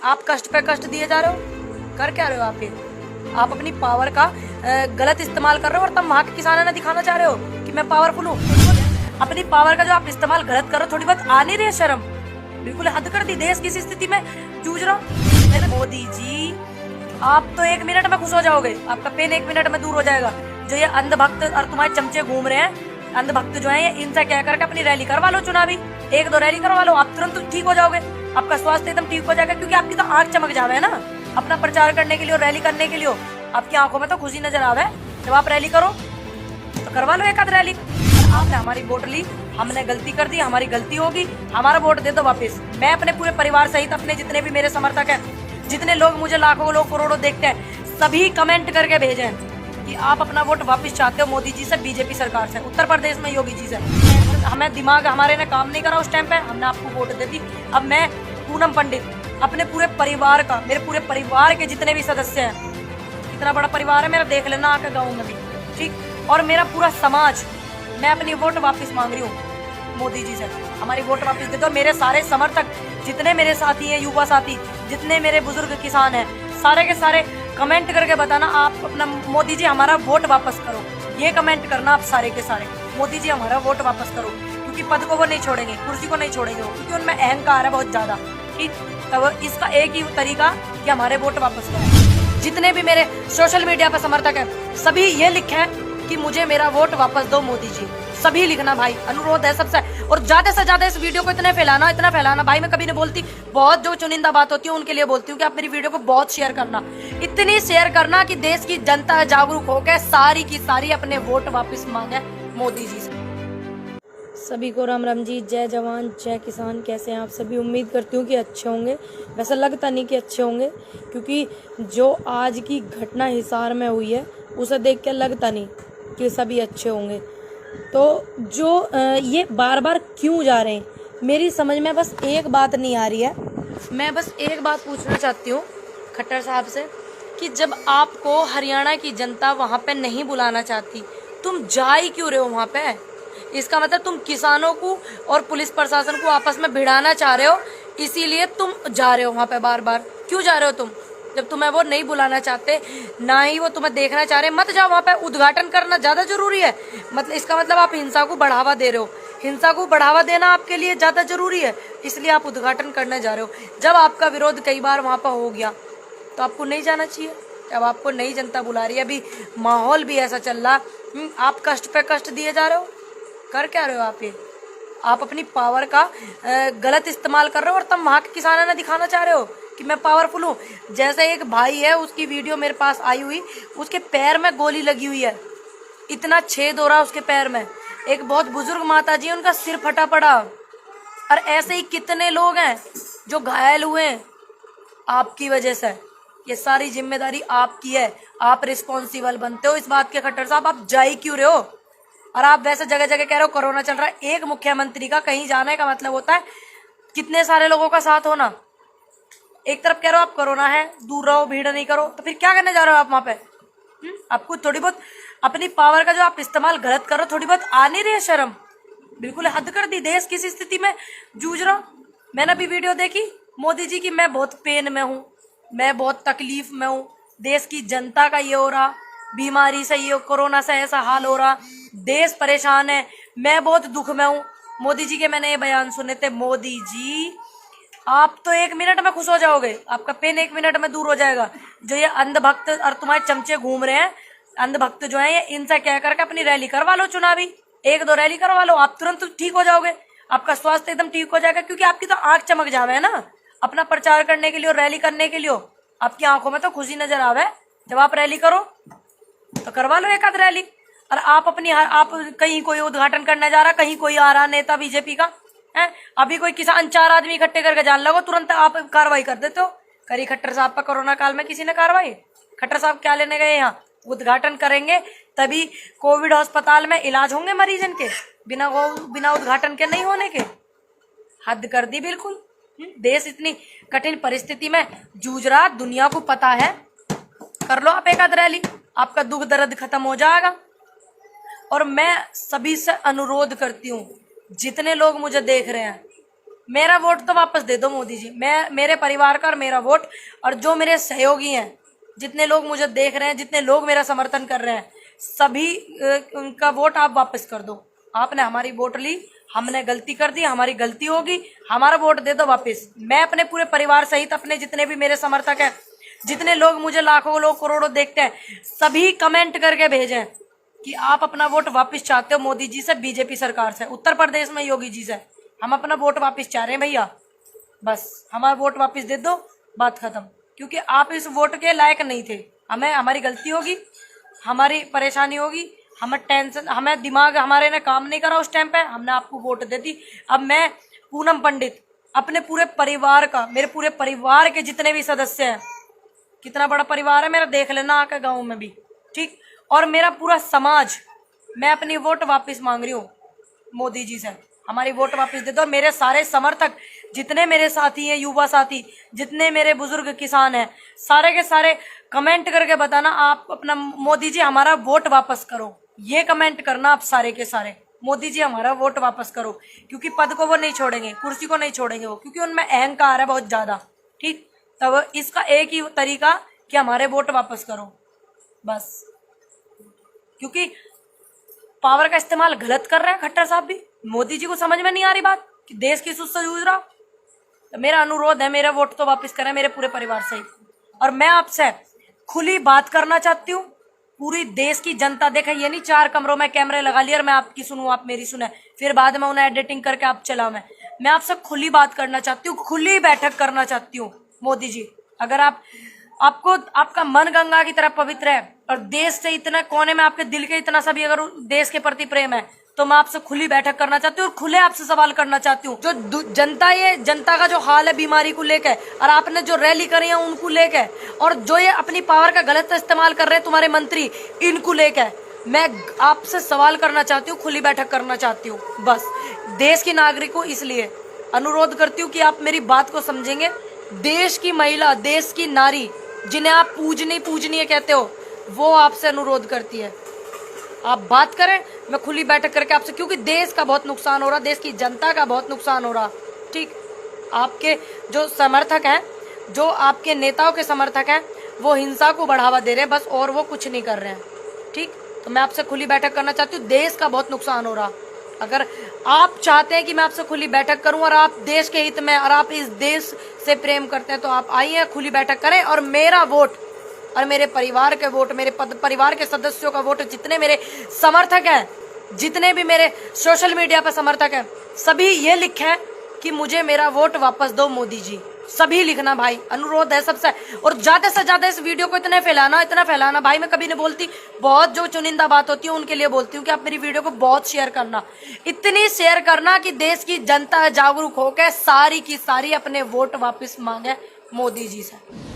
आप कष्ट पे कष्ट दिए जा रहे हो। कर क्या रहे हो आप ये? आप अपनी पावर का गलत इस्तेमाल कर रहे हो और तब वहां के किसानों ने दिखाना चाह रहे हो कि मैं पावरफुल हूँ। अपनी पावर का जो आप इस्तेमाल गलत कर रहे हो, थोड़ी बहुत आ नहीं रही है शर्म? बिल्कुल हद कर दी। देश किस स्थिति में जूझ रहा हूँ। मोदी जी, आप तो 1 मिनट में खुश हो जाओगे, आपका पेन 1 मिनट में दूर हो जाएगा। जो ये अंधभक्त और तुम्हारे चमचे घूम रहे हैं, अंधभक्त जो है, ये इनसे कह करके अपनी रैली करवा लो, चुनावी 1-2 रैली करवा लो, आप तुरंत ठीक हो जाओगे। आपका स्वास्थ्य एकदम ठीक हो जाएगा, क्योंकि आपकी तो आंख चमक जावे है ना अपना प्रचार करने के लिए और रैली करने के लिए। आपकी आंखों में तो खुशी नजर आवे जब आप रैली करो, तो करवा लो 1 आध रैली। आपने हमारी वोट ली, हमने गलती कर दी, हमारी गलती होगी, हमारा वोट दे दो वापस। मैं अपने पूरे परिवार सहित, अपने जितने भी मेरे समर्थक हैं, जितने लोग मुझे लाखों लोग करोड़ों देखते हैं, सभी कमेंट करके भेजें कि आप अपना वोट वापस चाहते हो मोदी जी से, बीजेपी सरकार से, उत्तर प्रदेश में योगी जी से। हमें दिमाग हमारे ने काम नहीं करा उस टाइम पे, हमने आपको वोट दे दी। अब मैं पूनम पंडित अपने पूरे परिवार का, मेरे पूरे परिवार के जितने भी सदस्य हैं, इतना बड़ा परिवार है मेरा, देख लेना आके गाँव में भी, ठीक, और मेरा पूरा समाज, मैं अपनी वोट वापस मांग रही हूँ मोदी जी से। हमारी वोट वापस दे दो। मेरे सारे समर्थक, जितने मेरे साथी हैं, युवा साथी, जितने मेरे बुजुर्ग किसान हैं, सारे के सारे कमेंट करके बताना आप अपना, मोदी जी हमारा वोट वापस करो। ये कमेंट करना आप सारे के सारे, मोदी जी हमारा वोट वापस करो, क्योंकि पद को वो नहीं छोड़ेंगे, कुर्सी को नहीं छोड़ेंगे, क्योंकि उनमें अहंकार है बहुत ज्यादा। ठीक, तब इसका एक ही तरीका कि हमारे वोट वापस करो। जितने भी मेरे सोशल मीडिया पर समर्थक हैं, सभी ये लिखें कि मुझे मेरा वोट वापस दो मोदी जी। सभी लिखना भाई, अनुरोध है सबसे। और ज्यादा से ज्यादा इस वीडियो को इतना फैलाना भाई। मैं कभी नहीं बोलती, बहुत जो चुनिंदा बात होती है उनके लिए बोलती हूँ कि आप मेरी वीडियो को बहुत शेयर करना, इतनी शेयर करना कि देश की जनता जागरूक होकर सारी की सारी अपने वोट वापस मांगे मोदी जी से। सभी को राम राम जी, जय जवान जय किसान। कैसे हैं आप सभी? उम्मीद करती हूँ कि अच्छे होंगे। वैसा लगता नहीं कि अच्छे होंगे, क्योंकि जो आज की घटना हिसार में हुई है उसे देख के लगता नहीं कि सभी अच्छे होंगे। तो जो ये बार बार क्यों जा रहे हैं, मेरी समझ में बस एक बात नहीं आ रही है। मैं बस एक बात पूछना चाहती हूँ खट्टर साहब से कि जब आपको हरियाणा की जनता वहाँ पे नहीं बुलाना चाहती, तुम जा ही क्यों रहे हो वहाँ पे? इसका मतलब तुम किसानों को और पुलिस प्रशासन को आपस में भिड़ाना चाह रहे हो, इसीलिए तुम जा रहे हो वहाँ पे बार बार। क्यों जा रहे हो तुम? जब तुम्हें वो नहीं बुलाना चाहते, ना ही वो तुम्हें देखना चाह रहे, मत जाओ वहाँ पे। उद्घाटन करना ज्यादा जरूरी है? मतलब इसका मतलब आप हिंसा को बढ़ावा दे रहे हो। हिंसा को बढ़ावा देना आपके लिए ज्यादा जरूरी है, इसलिए आप उद्घाटन करने जा रहे हो। जब आपका विरोध कई बार वहाँ पर हो गया तो आपको नहीं जाना चाहिए। अब आपको नई जनता बुला रही है, अभी माहौल भी ऐसा चल रहा, आप कष्ट पे कष्ट दिए जा रहे हो। कर क्या रहे हो आप ये? आप अपनी पावर का गलत इस्तेमाल कर रहे हो और तब वहां के किसानों ने दिखाना चाह रहे हो कि मैं पावरफुल हूँ। जैसे एक भाई है, उसकी वीडियो मेरे पास आई हुई, उसके पैर में गोली लगी हुई है, इतना छेद हो रहा उसके पैर में। एक बहुत बुजुर्ग माता जी, उनका सिर फटा पड़ा। और ऐसे ही कितने लोग हैं जो घायल हुए हैं आपकी वजह से। ये सारी जिम्मेदारी आपकी है, आप रिस्पॉन्सिबल बनते हो इस बात के। खट्टर साहब, आप जा ही क्यों रहे हो? और आप वैसे जगह जगह कह रहे हो कोरोना चल रहा है। एक मुख्यमंत्री का कहीं जाने का मतलब होता है कितने सारे लोगों का साथ होना। एक तरफ कह रहे हो आप कोरोना है, दूर रहो, भीड़ नहीं करो, तो फिर क्या करने जा रहे हो आप वहां पे? आपको थोड़ी बहुत अपनी पावर का जो आप इस्तेमाल गलत कर रहे हो, थोड़ी बहुत आ नहीं रही है शर्म? बिल्कुल हद कर दी। देश किस स्थिति में जूझ रहा हूँ। मैंने अभी वीडियो देखी मोदी जी की, मैं बहुत पेन में हूँ, मैं बहुत तकलीफ में हूँ, देश की जनता का ये हो रहा, बीमारी से, ये कोरोना से ऐसा हाल हो रहा, देश परेशान है, मैं बहुत दुख में हूँ। मोदी जी के मैंने ये बयान सुने थे। मोदी जी, आप तो 1 मिनट में खुश हो जाओगे, आपका पेन 1 मिनट में दूर हो जाएगा। जो ये अंधभक्त और तुम्हारे चमचे घूम रहे हैं, अंधभक्त जो है, ये इनसे कह करके अपनी रैली करवा लो, चुनावी 1-2 रैली करवा लो, आप तुरंत ठीक हो जाओगे। आपका स्वास्थ्य एकदम ठीक हो जाएगा, क्योंकि आपकी तो आंख चमक जावे है ना अपना प्रचार करने के लिए और रैली करने के लिए। आपकी आंखों में तो खुशी नजर आवे जब आप रैली करो, तो करवा लो 1 आध रैली। और आप कहीं कोई उद्घाटन करने जा रहा, कहीं कोई आ रहा नेता बीजेपी का है, अभी कोई किसान 4 आदमी इकट्ठे करके जान लगो, तुरंत आप कार्रवाई कर देते हो। करी खट्टर साहब पर कोरोना काल में किसी ने कार्रवाई? खट्टर साहब क्या लेने गए यहाँ? उद्घाटन करेंगे तभी कोविड अस्पताल में इलाज होंगे मरीजन के, बिना उद्घाटन के नहीं होने के। हद कर दी बिल्कुल। देश इतनी कठिन परिस्थिति में जूझ रहा, दुनिया को पता है। कर लो आप 1 आध रैली, आपका दुख दर्द खत्म हो जाएगा। और मैं सभी से अनुरोध करती हूँ, जितने लोग मुझे देख रहे हैं, मेरा वोट तो वापस दे दो मोदी जी। मैं, मेरे परिवार का और मेरा वोट, और जो मेरे सहयोगी हैं, जितने लोग मुझे देख रहे हैं, जितने लोग मेरा समर्थन कर रहे हैं, सभी उनका वोट आप वापस कर दो। आपने हमारी वोट ली, हमने गलती कर दी, हमारी गलती होगी, हमारा वोट दे दो वापस। मैं अपने पूरे परिवार सहित, अपने जितने भी मेरे समर्थक हैं, जितने लोग मुझे लाखों लोग करोड़ों देखते हैं, सभी कमेंट करके भेजें कि आप अपना वोट वापस चाहते हो मोदी जी से, बीजेपी सरकार से, उत्तर प्रदेश में योगी जी से। हम अपना वोट वापस चाह रहे हैं भैया, बस हमारा वोट वापस दे दो, बात खत्म। क्योंकि आप इस वोट के लायक नहीं थे। हमें, हमारी गलती होगी, हमारी परेशानी होगी, हमें टेंशन, हमें दिमाग हमारे ने काम नहीं करा उस टाइम पे, हमने आपको वोट दे दी। अब मैं पूनम पंडित अपने पूरे परिवार का, मेरे पूरे परिवार के जितने भी सदस्य हैं, कितना बड़ा परिवार है मेरा, देख लेना आके गाँव में भी, ठीक, और मेरा पूरा समाज, मैं अपनी वोट वापस मांग रही हूँ मोदी जी से। हमारी वोट वापस दे दो। और मेरे सारे समर्थक, जितने मेरे साथी हैं, युवा साथी, जितने मेरे बुजुर्ग किसान हैं, सारे के सारे कमेंट करके बताना आप अपना, मोदी जी हमारा वोट वापस करो। ये कमेंट करना आप सारे के सारे, मोदी जी हमारा वोट वापस करो। क्योंकि पद को वो नहीं छोड़ेंगे, कुर्सी को नहीं छोड़ेंगे वो, क्योंकि उनमें अहंकार है बहुत ज्यादा, ठीक। तब इसका एक ही तरीका कि हमारे वोट वापस करो, बस। क्योंकि पावर का इस्तेमाल गलत कर रहे हैं खट्टर साहब भी। मोदी जी को समझ में नहीं आ रही बात कि देश की सुध से जूझ रहा। तो मेरा अनुरोध है, मेरा वोट तो वापस करें मेरे पूरे परिवार से। और मैं आपसे खुली बात करना चाहती हूँ, पूरी देश की जनता देखे, ये नहीं 4 कमरों में कैमरे लगा लिए और मैं आपकी सुनूं, आप मेरी सुने, फिर बाद में उन्हें एडिटिंग करके आप चलाओ। मैं आपसे खुली बात करना चाहती हूँ, खुली बैठक करना चाहती हूँ। मोदी जी, अगर आपको, आपका मन गंगा की तरह पवित्र है और देश से इतना कोने में, आपके दिल के इतना सभी अगर देश के प्रति प्रेम है, तो मैं आपसे खुली बैठक करना चाहती हूँ और खुले आपसे सवाल करना चाहती हूँ। जो जनता, ये जनता का जो हाल है बीमारी को लेकर, और आपने जो रैली करी है उनको लेकर, और जो ये अपनी पावर का गलत इस्तेमाल कर रहे हैं तुम्हारे मंत्री, इनको लेकर मैं आपसे सवाल करना चाहती हूँ, खुली बैठक करना चाहती हूँ। बस देश की नागरिक को इसलिए अनुरोध करती हूँ कि आप मेरी बात को समझेंगे। देश की महिला, देश की नारी, जिन्हें आप पूजनीय कहते हो, वो आपसे अनुरोध करती है, आप बात करें। मैं खुली बैठक करके आपसे, क्योंकि देश का बहुत नुकसान हो रहा, देश की जनता का बहुत नुकसान हो रहा, ठीक। आपके जो समर्थक हैं, जो आपके नेताओं के समर्थक हैं, वो हिंसा को बढ़ावा दे रहे हैं बस, और वो कुछ नहीं कर रहे हैं, ठीक। तो मैं आपसे खुली बैठक करना चाहती हूँ, देश का बहुत नुकसान हो रहा। अगर आप चाहते हैं कि मैं आपसे खुली बैठक करूं और आप देश के हित में, और आप इस देश से प्रेम करते हैं, तो आप आइए, खुली बैठक करें। और मेरा वोट और मेरे परिवार के वोट, मेरे परिवार के सदस्यों का वोट, जितने मेरे समर्थक हैं, जितने भी मेरे सोशल मीडिया पर समर्थक हैं, सभी ये लिखें कि मुझे मेरा वोट वापस दो मोदी जी। सभी लिखना भाई, अनुरोध है सबसे। और ज्यादा से ज्यादा इस वीडियो को इतना फैलाना भाई। मैं कभी नहीं बोलती, बहुत जो चुनिंदा बात होती है उनके लिए बोलती हूँ कि आप मेरी वीडियो को बहुत शेयर करना, इतनी शेयर करना कि देश की जनता जागरूक होकर सारी की सारी अपने वोट वापस मांगे मोदी जी से।